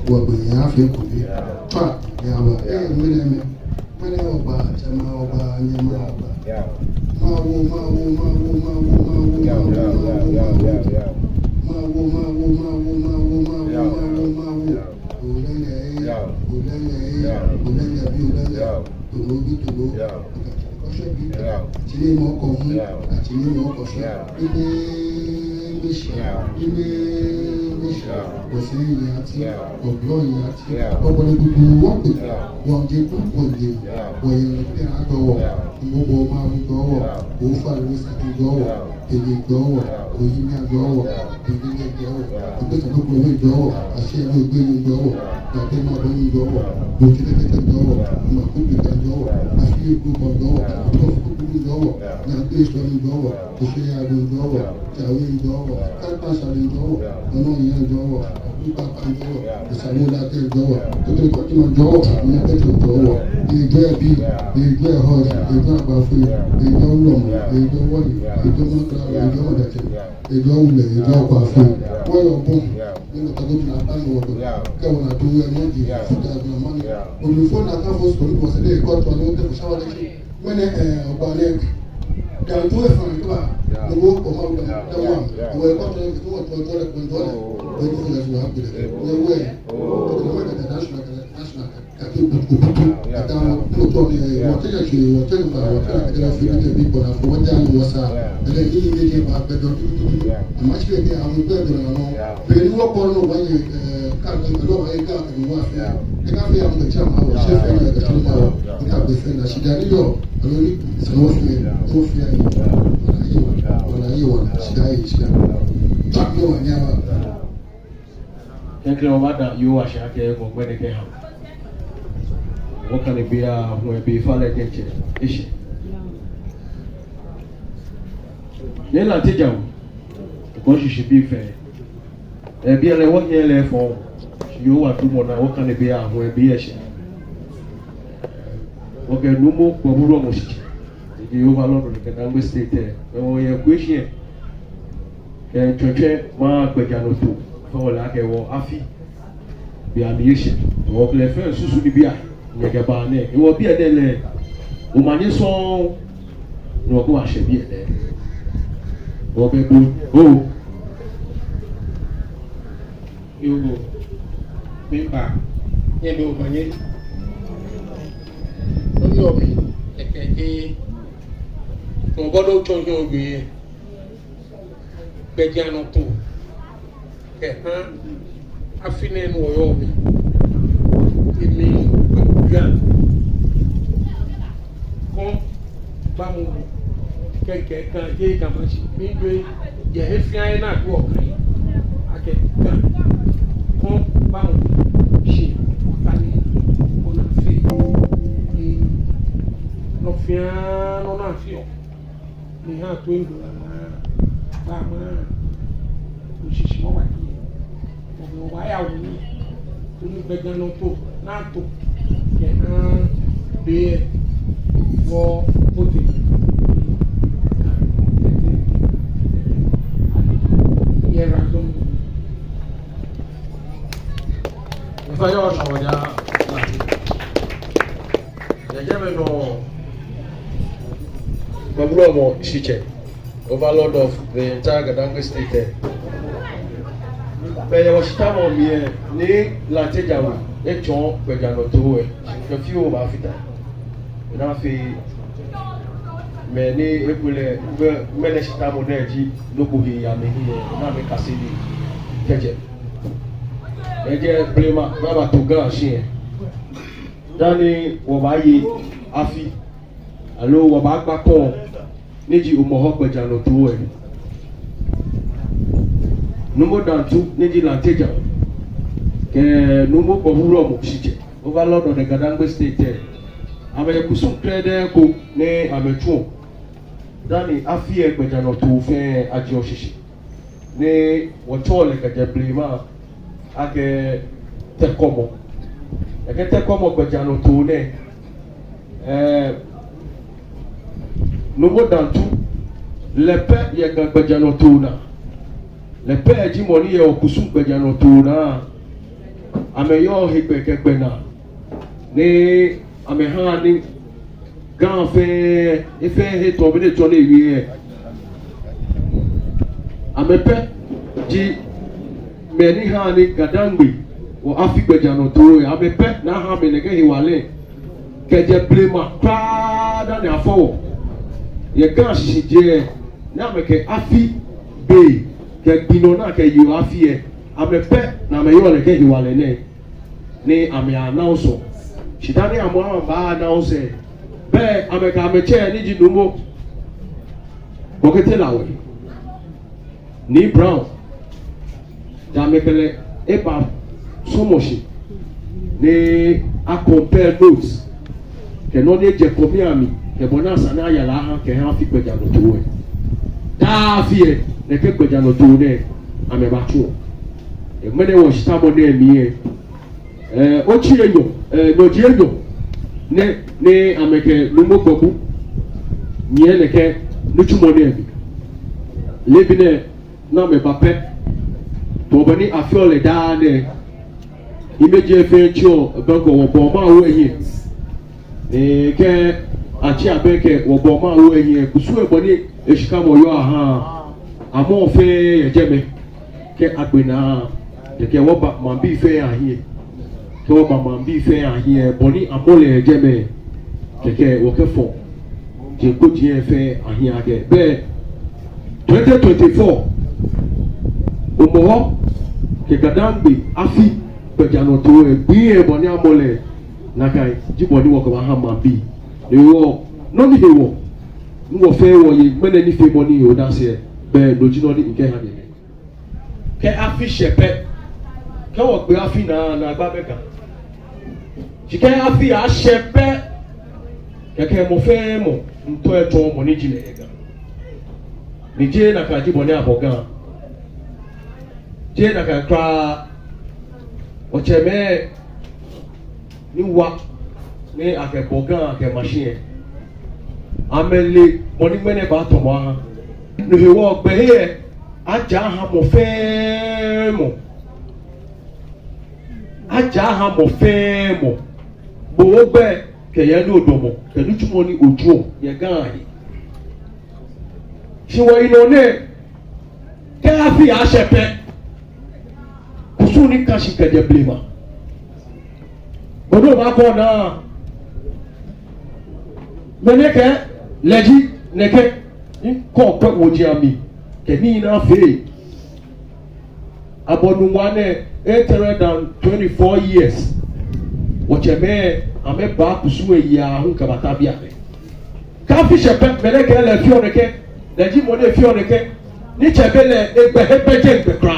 Wabenya afya kuli pa yawa mene oba chama oba nyama oba mawo you are shaking when they have. What can it be? When be falling attention, is it? Then I tell you, because you should be fair. There be a 1 year left for you are too much. What can it be? When be a share. Okay, no more problem. You overload the Nungua state there. When you question, can church mark the Jano too. For like a war, Afi. Be ammunition. Or the first Susu Bia, Negabane. It will be a day. Omanye song, no go a shabby there. Or be good. Oh, you go. Be back. You know, Omanye. Don't know me. Okay. No, but don't tell you be. Bejano too. Okay, huh? I feel in Wyoming. It means gun. Come, Bamu. Can't take a much. Maybe you have to not walk. I can come, Bamu. She, on a feet. No fear, no, not fear. We have to go. Bama. Which is more like why are we begging not to be for putting here? If I also the overload of the entire Nungua state. But was time on me, ne Lantejawa, a chon, Begano to a few of Africa. And I feel many manage time on energy, Nukuhi, Yami, Nami Cassidy, Ketchup. And just blame Baba to go, she. Danny, Wabayi, Afi, Allo, Wabaka, Niji Umohok Begano to it. No more than 2 Niji Lanteja. No more Bohuro Moshije. Overlord of the Nungua state. I'm a Kusum Trade Cook, nay, I'm a true. Danny, I fear Bejano to fair at Yoshishi. Nay, what all like a Jablima, I get Kɔmɔ. I get Kɔmɔ Bejano to ne. no more than two. Lepe ye gbajano tona. Lepe eji money ye okusum gbajano tona. Ame yo hekbe na. Ne ame ha ni gan fe efe he to be to na ewie. Ame pe ji meni ha ni gadangbe wo afi gbajano to ame pe na ha me ne ke hiwale. Keje blema kwada ne afọ ye gan shije na meke afi be ke gbino na ke yo afi e amepe na me yo le ke hiwale ne ame announce shitani amo ba announce be ameka ameche ni jinumo bokete lawe ni brown da mekele eba somoshi ne a compare notes ke no ne je komi ami ke bona sana ya la ha ke ha fi gbeja no to e ta fi e ne ke gbeja no to ne ame ba tu e mene wo shita mo ne mi e o chi enyo no ji enyo ne ame ke lumo gobu ni e ne ke no tu mo ne mi lebi ne na me ba pe to bani afiole da ne imeje fe ncho bango wo bo ma wo eyin ke achi abeke wo bo ma wo eyin kusu eboni eshika mo yo aha amo fe ejeme ke agbena de ke wo ba mambi fe ahie ke wo ba mambi fe ahie boni amole ejeme ke wo ke fo je ko je fe ahie age be 2024 omo ke gadambi afi pejano to bi eboni amole nakai jibodi wo ko ba ha mambi de wo no ni de wo ngo fe wo yi mene ni fe money o da se be doji no di nke ha de ke afi shepe ke wo gbe afi na agba beka ji ke afi a shepe ke mo fe mo nto eto mo ni jile ega ni je na ka jibodi abogan je na ka kra o cheme ni wa ni akebogan ake machine amele moni mene ba to wa ni he wo gbe he aja ha mo fe mo aja ha mo fe mo bo gbe ke ye ni odomo ke lu tumo ni oju ye gan yi si wo ino ne ke afi a sepe kusu ni kashi ke de blema bodo ba ko na meneke leji neke ko pe woji ami ke ni na fe abonu wane 824 years wocheme ame ba kusu eya hu ka bata bia me ka fi shepe meneke le fi oneke leji mo le fi oneke ni chebele egbe hebeje egbe kra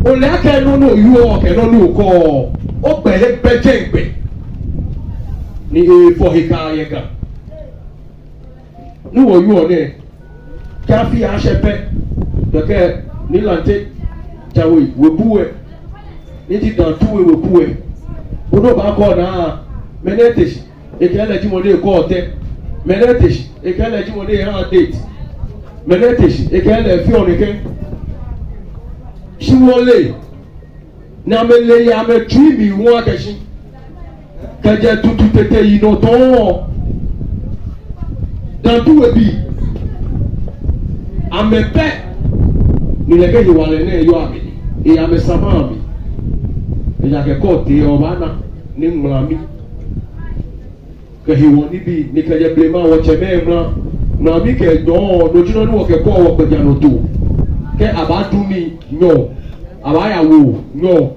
o le ake no no yu o ke no no ko o gbe hebeje egbe ni for hika yega ni wo yu o ne ka fi a shepe to ke ni lante jawe we buwe ni ti dan tuwe we buwe bodo ba ko na menetesh e ke le ji mo le ko ote menetesh e ke le ji mo le ha date menetesh e ke le fi onike shiwole na mele ya me trimi won akeshi keje tutu tete ino to dan tuwe bi amepe ni leke hiwale ne yo amini e ame samami e ya ke kote o bana ni mlami ke hiwoni bi ni keje blema wo cheme mla mi ke don dojino ni wo ke ko wo peja no to ke abadumi nyo abaya wo nyo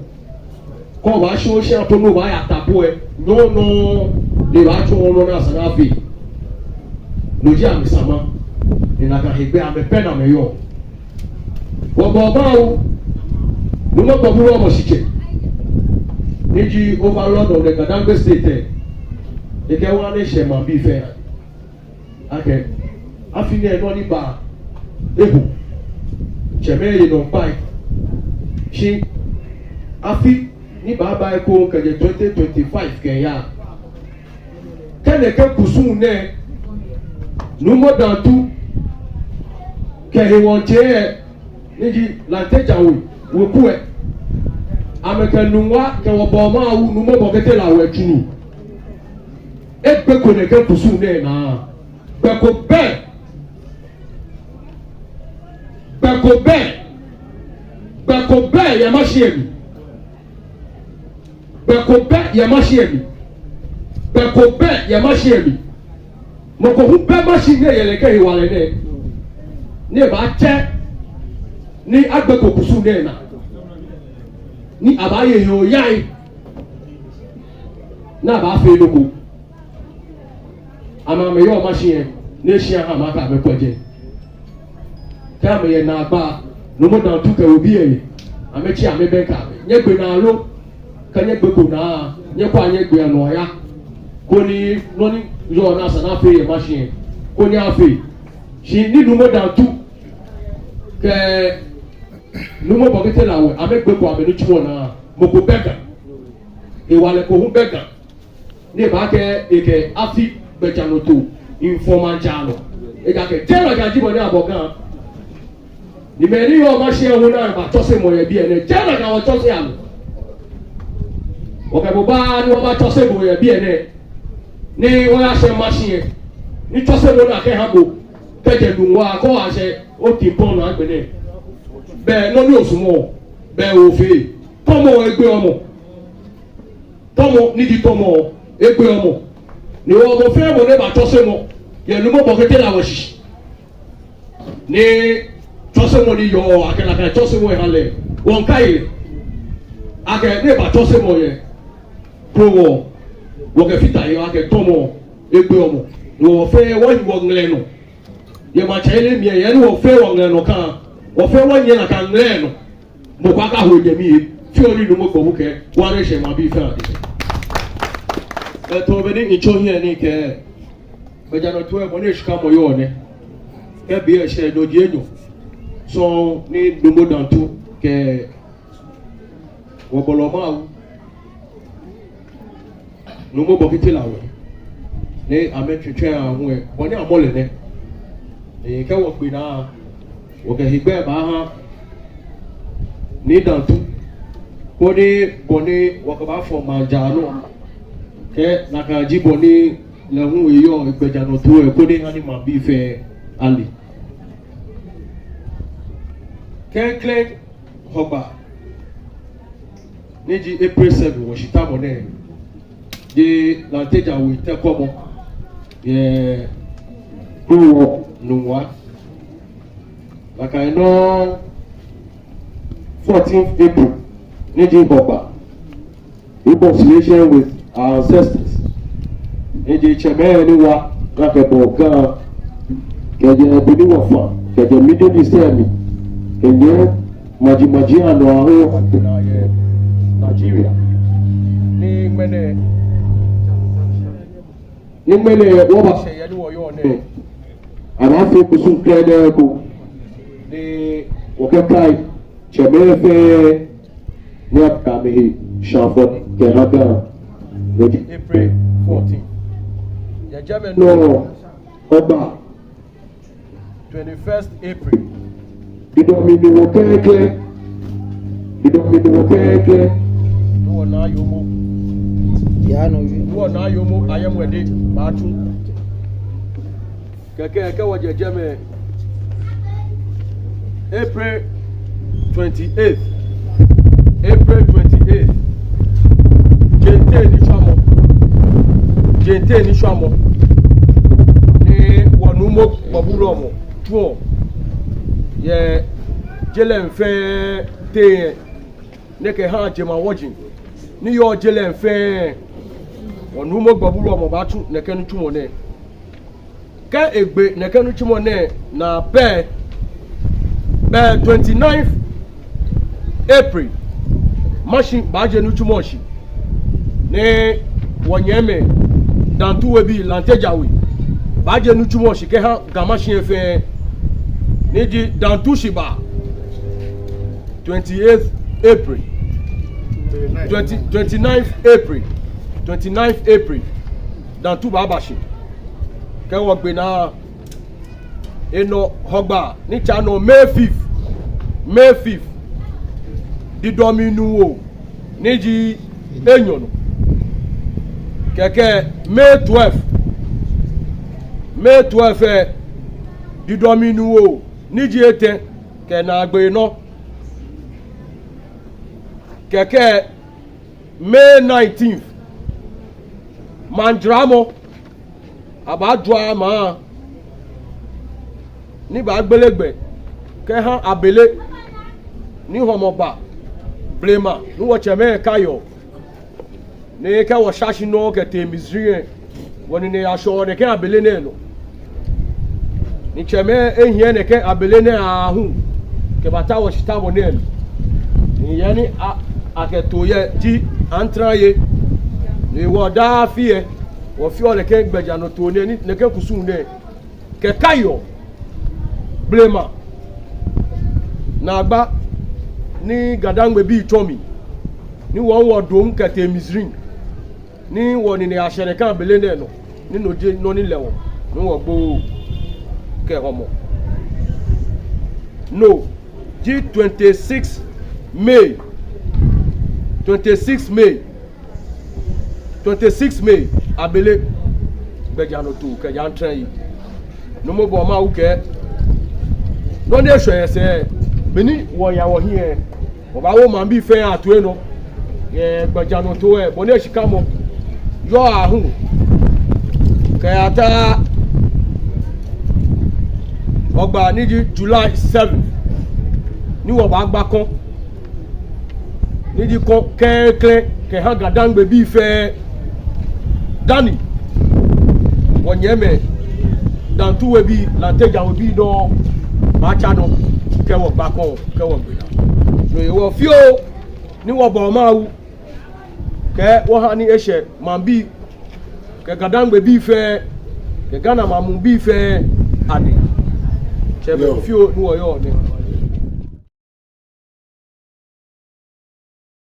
ko ba so se to no ba ya tapo e no le ba to no na sanafi loji ame sama ni na ka hegbe ame pe na me yo wo ba o no mo ko buru mo sike niji overlord of the Kadangbe state e ke wa ne shema bi fe ake afini e no ni ba ebu cheme yi no pai shi afi ni baba e ko keje 2025 ke ya ken ne ke kusun ne numo dantu ke he won che niji lanteja wo ku e ameka nungwa ke wo bo ma wu numo bo kete la we tunu egbe ko ne ke kusun ne na beko be ya mashiemi moko hu be machine ne yele ke hiwale ne ba che ni agbeko kusu ne na ni abaye yo yai na ba fe loko ama me yo machine ne shia ha maka me koje ka me ye na ba no mo dan tu ka obi e amechi ame benka nye gbe na lo ka nye gbe ko na nye kwa nye gbe no ya ko ni no ni yo na sa na fe ye machine ko ni afe shi ni no mo dan tu ke no mo bokete la we ame gbe ko ame ni tumo na mo ko benka e wale ko hu benka ni ba ke eke afi bejano to informal jalo e ga ke tell ga jibo ni abokan ni meri yo ma se ehun na ba to se mo ye bi ene tell ga wo to se am o ke bo ba ni wo ba to se mo ye bi ene ni wo ya se machine ni to se mo na ke habo ke je Nungua ko wa se o ti pon na gbe ne be no ni osumo be o fe tomo egbe omo tomo ni di tomo egbe omo ni wo mo fe mo ne ba to se mo ye lu mo bo kete la wo shi ni to se mo ni yo akela ka to se mo hale won kai ake ne ba to se mo ye pro wo ke fita yo ake tomo egbe omo ni wo fe wo ni wo ngle no ye ma chele mi ye ni wo fe wo ngle no kan wo fe wo nye na kan ngle no mo kwa ka ho je mi fi ori no mo ko bu ke wa re se ma bi fe ade to be ni icho hie ni ke be jano to e mo ni shika mo yo ne ke bi e se do die enyo so ni numo dantu ke wo bolo ma wu numo bo kiti lawe ni ame twetwe ahun e bo ni amole ne e ke wo pe na wo ke higbe ba ha ni dantu ko ni boni wo ka ba fo ma jano ke na ka jibo ni le hu eyo igbejano to e ko ni ani ma bi fe ali ke hoba neji April 7 wo shita mo ne de lanteja we te Kɔmɔ ye Nungua like I know 14th April neji hoba reconciliation with our ancestors neji cheme ni wa na ke boga ke je bini wa fa ke je Middle East ami enye maji ano aho na ye Nigeria ni mene wo ba se ye ni wo yo ne ana fe kusun krede ko ni wo ke kai cheme fe ni aka me shafo ke raga April 14 ya German no oba 21st April idomini wo keke wo na yomo ya no wo na yomo ayem wede baatu keke wo je German April 28th jente ni swamo ni wonumo baburo mo tuo ye jelen fe te ne ke ha jema wojin ni yo jelen fe wonumo baburo mo batu ne ke nu tumo ne ka egbe ne ke nu tumo ne na be 29th April machine baje nu tumo shi ne wonyeme dantu we bi lanteja we baje nu tumo shi ke ha ga machine fe ni di dantu shiba 28th April 29th April dan tu ba bashi ke wo gbe na eno hogba ni chano May 5th di dominu o niji enyono keke May 12 di dominu o niji ete ke na agbe no keke May 19th mandramo abadua ma ni ba gbelegbe ke han abele ni homoba blema ni wo cheme kayo ni ke wo shashi no ke temizrie woni ne asho ne ke abele ne no ni cheme ehie ne ke abele ne ahu ke bata wo shita wo ne ni yani aketo ye ti antraye ni wo da fie wo fi o le ke gbeja no to ne ne ke kusun ne ke kayo blema na agba ni gadangbe bi tomi ni won wo dom kete misrin ni won ni asere kan bele ne no ni noje no ni lewo ni wo gbo ke homo no di 26 May 26 May abele gbeja no to ke jan tran yi no mo bo ma u ke no ne hwe ese beni wo ya wo hie oba wo man bi fe atu eno ye gbeja no to e bo ne shika mo yo ahu ke ata ogba ni July 7 ni wo ba gba kon ni di kon ke ha gadangbe bi fe dani wonyeme dan tuwe bi lanteja we bi do ma cha do ke wo gba kon ke wo gbe no ye wo fio ni wo bo ma wu ke wo ha ni ehye man bi ke gadangbe bi fe ke gana mamu bi fe ade che be fio ni wo yo ni